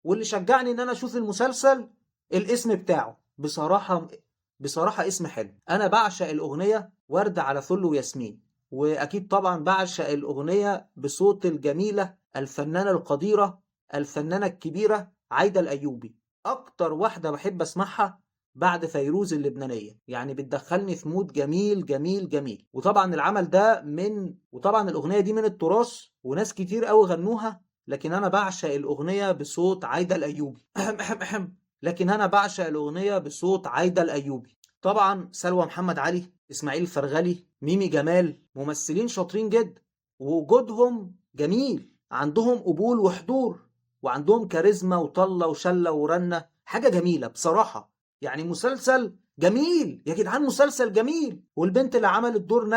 واللي شجعني ان انا اشوف المسلسل الاسم بتاعه. بصراحة اسم حلو. انا بعشق الاغنية ورد على فل وياسمين، واكيد طبعا بعشق الاغنية بصوت الجميلة الفنانة القديرة الفنانة الكبيرة عايدة الايوبي. اكتر واحدة بحب اسمعها بعد فيروز اللبنانية، يعني بتدخلني في مود جميل جميل جميل. وطبعا الأغنية دي من التراث، وناس كتير قوي غنوها، لكن أنا بعشق الأغنية بصوت عايدة الأيوبي. لكن أنا بعشق الأغنية بصوت عايدة الأيوبي. طبعا سلوى محمد علي، إسماعيل الفرغلي، ميمي جمال، ممثلين شاطرين جدا، ووجودهم جميل، عندهم قبول وحضور، وعندهم كاريزما وطلة وشلة ورنة، حاجة جميلة بصراحة. يعني مسلسل جميل يا جدعان، مسلسل جميل. والبنت اللي عملت دور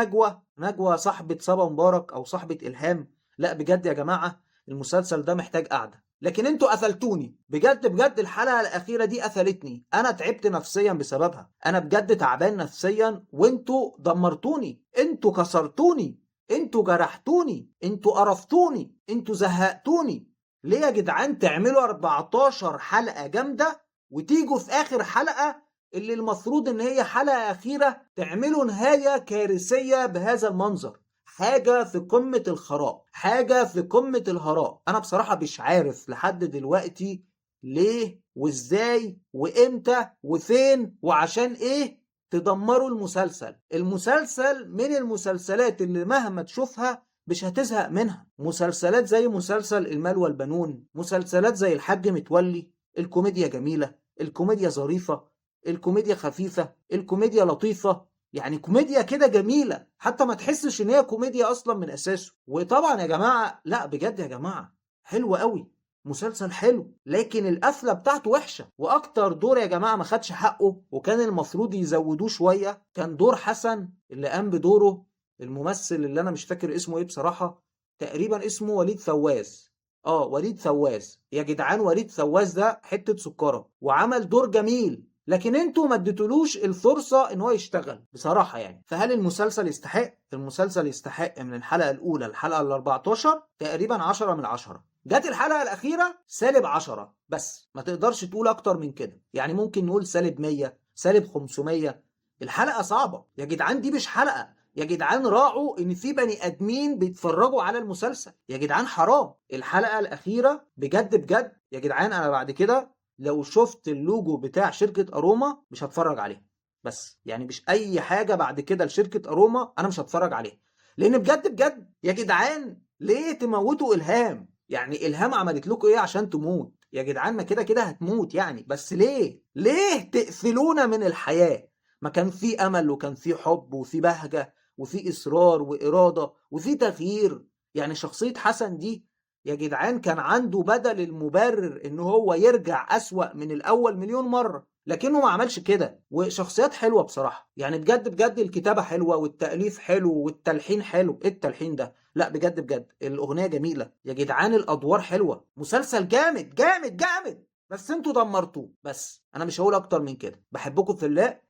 نجوى صاحبة صبا مبارك او صاحبة الهام، لا بجد يا جماعة المسلسل ده محتاج قعدة. لكن انتوا قفلتوني بجد بجد، الحلقة الأخيرة دي قفلتني، أنا تعبت نفسيا بسببها، أنا بجد تعبان نفسيا، وانتوا دمرتوني، انتوا كسرتوني، انتوا جرحتوني، انتوا قرفتوني، انتوا زهقتوني. ليه يا جدعان تعملوا 14 حلقة جامدة وتيجوا في آخر حلقة اللي المفروض ان هي حلقة أخيرة تعملوا نهاية كارثية بهذا المنظر؟ حاجة في قمة الخراء، حاجة في قمة الهراء. أنا بصراحة مش عارف لحد دلوقتي ليه وإزاي وإمتى وفين وعشان إيه تدمروا المسلسل. المسلسل من المسلسلات اللي مهما تشوفها مش هتزهق منها. مسلسلات زي مسلسل المال والبنون، مسلسلات زي الحاج متولي، الكوميديا جميلة، الكوميديا ظريفة، الكوميديا خفيفة، الكوميديا لطيفة، يعني كوميديا كده جميلة، حتى ما تحسش ان هي كوميديا اصلا من اساسه. وطبعا يا جماعة، لا بجد يا جماعة حلو قوي، مسلسل حلو، لكن القفلة بتاعته وحشة. واكتر دور يا جماعة ما خدش حقه وكان المفروض يزودوه شوية كان دور حسن، اللي قام بدوره الممثل اللي انا مش فاكر اسمه ايه بصراحة، تقريبا اسمه وليد فواز. وليد فواز يا جدعان، وليد فواز ده حتة سكرة وعمل دور جميل، لكن انتوا ما اديتولوش الفرصة ان هو يشتغل بصراحة يعني. فهل المسلسل يستحق؟ المسلسل يستحق من الحلقة الاولى الحلقة ال 14 تقريبا 10 من 10. جت الحلقة الاخيرة سالب 10 بس، ما تقدرش تقول اكتر من كده، يعني ممكن نقول سالب 100 سالب 500. الحلقة صعبة يا جدعان، دي مش حلقة يا جدعان، راعوا ان في بني ادمين بيتفرجوا على المسلسل يا جدعان، حرام. الحلقة الاخيرة بجد بجد يا جدعان، انا بعد كده لو شفت اللوجو بتاع شركة اروما مش هتفرج عليه، بس يعني مش اي حاجة بعد كده لشركة اروما انا مش هتفرج عليها. لان بجد بجد يا جدعان ليه تموتوا الهام؟ يعني الهام عملت لكم ايه عشان تموت يا جدعان؟ ما كده كده هتموت يعني، بس ليه تقفلونا من الحياة؟ ما كان في امل وكان في حب وفي بهجة وفي اصرار وارادة وفي تغيير. يعني شخصية حسن دي يا جدعان كان عنده بدل المبرر ان هو يرجع اسوأ من الاول مليون مرة، لكنه ما عملش كده. وشخصيات حلوة بصراحة، يعني بجد بجد الكتابة حلوة والتأليف حلو والتلحين حلو. ايه التلحين ده؟ لا بجد بجد الاغنية جميلة يا جدعان، الادوار حلوة، مسلسل جامد جامد جامد، بس انتوا دمرتوه. بس انا مش هقول اكتر من كده. بحبكم في الله،